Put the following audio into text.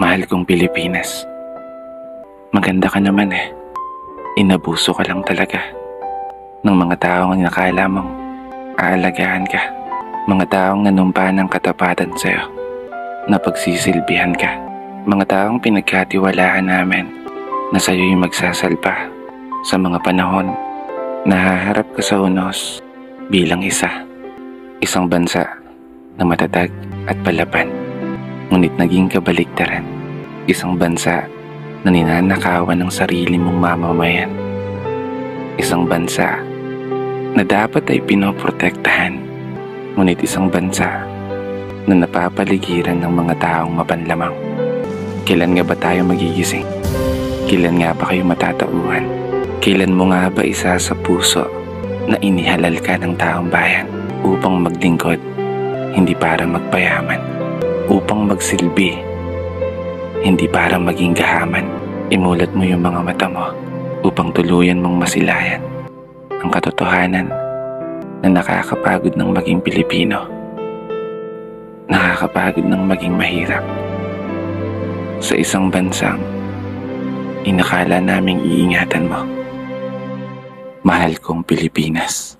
Mahal kong Pilipinas. Maganda ka naman eh. Inabuso ka lang talaga ng mga taong nakala mong aalagaan ka. Mga taong nanumpa ng katapatan sa'yo, na pagsisilbihan ka. Mga taong pinagkatiwalaan namin na sa'yo'y magsasalpa sa mga panahon na haharap ka sa unos bilang isang bansa na matatag at palaban. Ngunit naging kabaliktaran, isang bansa na ninanakawan ng sarili mong mamamayan. Isang bansa na dapat ay pinoprotektahan, ngunit isang bansa na napapaligiran ng mga taong mapanlamang. Kailan nga ba tayo magigising? Kailan nga ba kayo matatauhan? Kailan mo nga ba isa sa puso na inihalal ka ng taong bayan upang maglingkod, hindi para magpayaman? Upang magsilbi, hindi para maging gahaman. Imulat mo yung mga mata mo upang tuluyan mong masilayan ang katotohanan na nakakapagod ng maging Pilipino. Nakakapagod ng maging mahirap sa isang bansang inakala naming iingatan mo. Mahal kong Pilipinas.